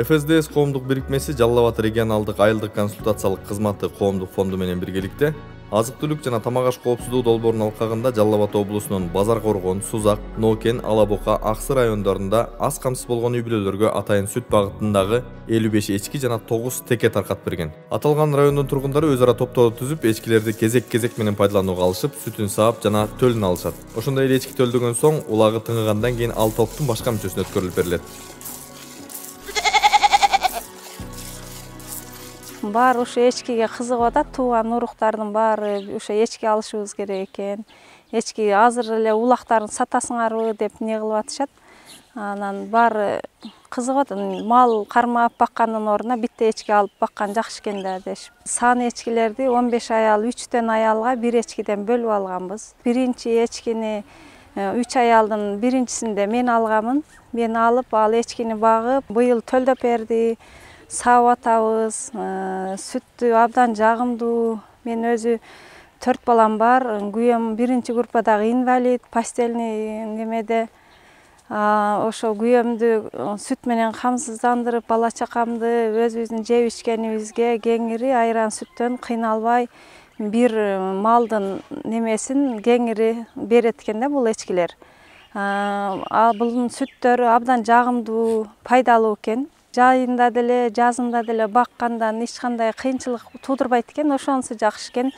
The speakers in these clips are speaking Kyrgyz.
ФСДС коомдук бирикмеси Жалал Абад регионалдык айылдык консультациялык кызматы коомдук фонду менен биргеликте азык-түлүк жана тамак-аш коопсуздугу долбоорунун алкагында Жалал Абад облусунун Базар Коргон, Сузак, Нокен, Алабока, Аксы райондорунда аз камсыз болгон үй-бүлөлөргө атайын сүт багытындагы 55 эчки жана 9 теке таркатып берген. Аталган райондун тургундары өз ара топтор түзүп, эчкилерди кезек-кезек менен пайдаланууга алышып, сүтүн саап жана төлүн алышат. Ошондой эле эчки төлдөгөн соң улагы тыңыгандан кийин ал топтун башка мүчөсүнө өткөрүлүп берилет. Бар ошо эчкиге кызыгып атат, тууган уруктардын баары ошо эчки алышыбыз керек экен. Эчки азыр эле улактарын сатасыңарбы деп не кылып атышат. Анан баары кызыгып атат. Мал кармап баккандын ордуна битте эчки алып баккан жакшы экен да дешип. Саны эчкилерди 15 аял 3төн аялга бир эчкиден бөлүп алганбыз. Биринчи эчкини 3 аялдын биринчисинде мен алганмын. Мен алып ал эчкини багып, быйыл төлдөп берди. Саап атабыз, сүттү абдан жагымдуу. Мен өзү 4 балам бар. Күйөөм биринчи группадагы инвалид, постельный немеде. Ошо күйөөмдү сүт менен камсыздандырып, бала чакамды өзүбүздүн жеп ичкенибизге кеңири айран сүттөн кыйналбай бир малдын немесин кеңири берет экен да бул эчкилер. Бул сүттөр абдан жагымдуу, пайдалуу экен. Жайында деле, жазында деле баккандан эч кандай кыйынчылык туудурбайт экен, ошонусу жакшы экен.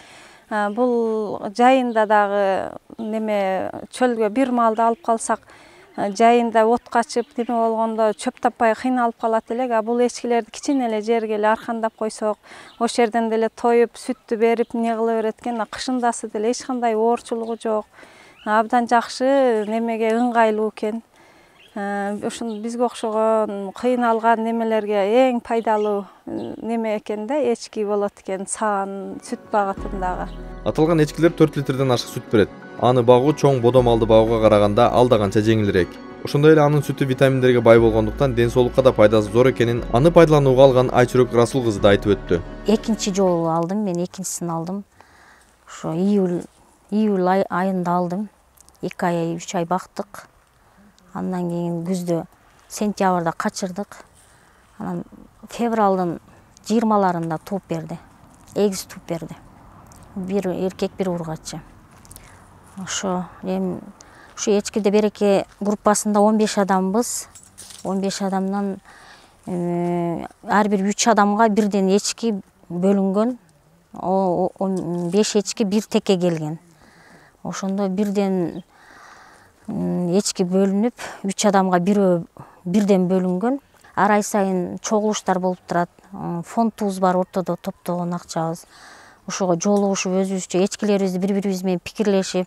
Бул жайында дагы неме чөлгө бир малды алып калсак, жайында от качып, неме болгондо чөп таппай кыйналып калат элек. Бул эчкилерди кичине эле жерге эле аркандап койсок, ошол жерден деле тоюп, сүттү берип, не кыла берет экен. Кышындасы деле эч кандай оорчулугу жок. Абдан жакшы немеге ыңгайлуу экен. Ошон бизге окшогон кыйналган немелерге эң пайдалуу неме экен да, эчки болот экен, саан сүт багытындагы. Аталган эчкилер 4 литрден ашык сүт берет. Аны багуу чоң бодо малды багууга караганда алда канча жеңилирээк. Ошондой эле анын сүтү витаминдерге бай болгондуктан ден соолукка да пайдасы зор экенин аны пайдаланууга алган Айчүрөк Расул кызы да айтып өттү. Экинчи жолу алдым, мен экинчисин алдым. Ошо июль айында алдым. 2 ай, 3 ай бактык. Андан кийин күздө сентябрда качырдык. Анан февралдын 20-ларында тууп берди. Эгиз тууп берди. Бир эркек, бир ургачы. Ошо эчкиде береке группасында 15 адамбыз. 15 адамдан ар бир 3 адамга бирден эчки бөлүнгөн. 5 эчки бир теке келген. Ошондо бирден эчки бөлүнүп, 3 адамга бирден бөлүнгөн. Ар ай сайын чогулуштар болуп турат. Фондубуз бар, ортодо топтогон акчабыз. Ошого жолугушуп, өзүбүзчө эчкилерибизди бири-бирибиз менен пикирлешип,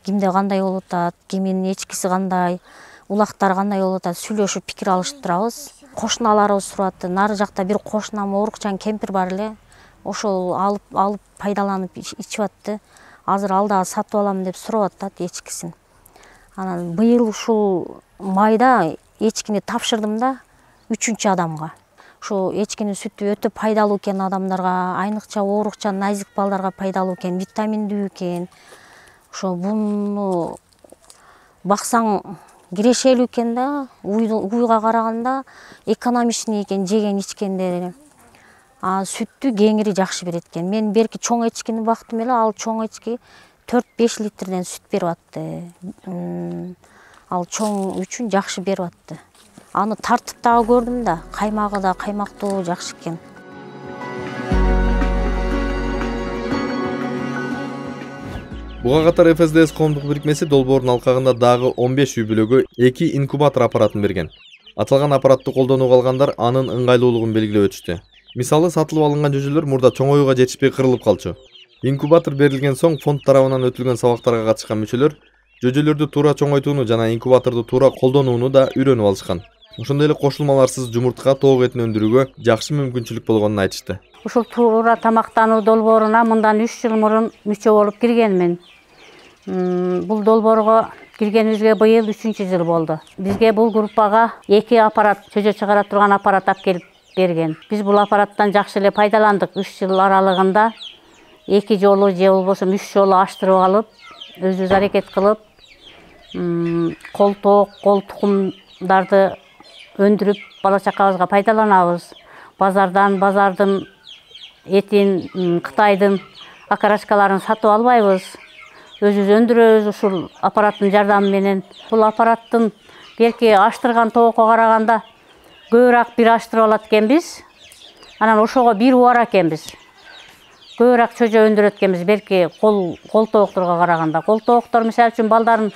кимде кандай болуп атат, кимдин эчкиси кандай, улактар кандай болуп атат, сүйлөшүп пикир алышып турабыз. Кошуналарыбыз сурап, нары жакта бир кошунам оорукчан кемпир бар эле. Ошол алып пайдаланып ичип атты. Азыр алда сатып алам деп сурап атат эчкисин. Анан быйыл ушул майда эчкини тапшырдым да 3-чү адамга. Ошо эчкинин сүтү өтө пайдалуу экен адамдарга, айныкча оорукчан назик балдарга пайдалуу экен, витаминдүү экен. Ошо буну баксаң кирешелүү экен да, уйга караганда экономичный экен жеген ичкендери. Сүттү кеңири жакшы берет экен. Мен берки чоң эчкини бактым эле, ал чоң эчки 4-5 литрден сүт берип атты. Ал чоң үчүн жакшы берип атты. Аны тартып дагы көрдүм да, каймагы да каймактуу жакшы экен. Буга катар ФСДС коомдук бирикмеси долбоорунун алкагында дагы 15 үй-бүлөгө 2 инкубатор аппаратын берген. Аталган аппаратты колдонууга алгандар анын ыңгайлуулугун белгилеп өтүштү. Мисалы, сатылып алынган жүжөлөр мурда чоңоюуга жетишпей кырылып калчу. Инкубатор берилген соң фонд тарабынан өтүлгөн сабактарга катышкан мүчөлөр жүжөлөрдү туура чоңойтууну жана инкубаторду туура колдонууну да үйрөнүп алышкан. Ошондой эле кошулмаларсыз жумуртка, тоок этин өндүрүүгө жакшы мүмкүнчүлүк болгонун айтышты. Ушул туура тамактануу долбооруна мындан 3 жыл мурун мүчө болуп киргенмин. Бул долбоорго киргенибизге быйыл 3-жыл болду. Бизге бул группага 2 аппарат, чөжө чыгара турган аппарат алып келип берген. Биз бул аппараттан жакшы эле пайдаландык. 3 жыл аралыгында 2 жолу же болбосо 3 жолу аштырып алып, өзүбүз аракет кылып, кол тоок, кол тукумдарды өндүрүп бала чакабызга пайдаланабыз. Базардын этин, Кытайдын окорочкаларын сатып албайбыз. Өзүбүз өндүрөбүз ушул аппараттын жардамы менен. Бул аппараттын берки аштырган тоокко караганда көбүрөөк бир аштырып алат экенбиз. Анан ошого бир убара экенбиз. Көбүрөөк чөжө өндүрөт экенбиз берки кол тоокторго караганда. Кол тооктор мисалы үчүн балдарын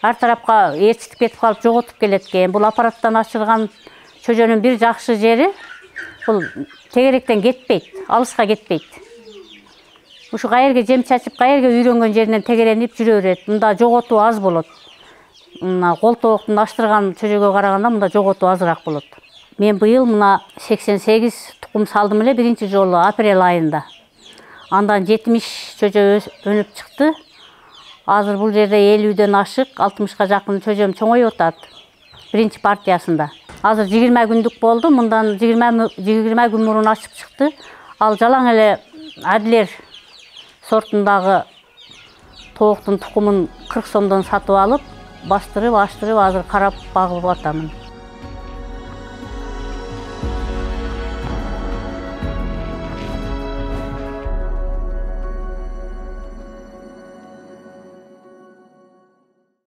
ар тарапка ээрчитип кетип калып жоготуп келет экен. Бул аппараттан ачылган чөжөнүн бир жакшы жери бул тегеректен кетпейт, алыска кетпейт. Ушу каерге жем чачып, каерге үйрөнгөн жеринен тегеренип жүрө берет. Мында жоготуу аз болот. Мына кол тооктун аштырган чөжөгө караганда мында жоготуу азыраак болот. Мен быйыл мына 88 тукум салдым эле биринчи жолу апрель айында. Андан 70 чөжө өнүп чыкты. Азыр бул жерде 50ден ашык, 60ка жакын чөжөм чоңоюп атат. Биринчи партиясында. Азыр 20 күндүк болду. Мындан 20 күн мурун ашып чыкты. Ал жалаң эле Адлер сортундагы тооктун тукумун 40 сомдон сатып алып, аштырып азыр карап багып атамын.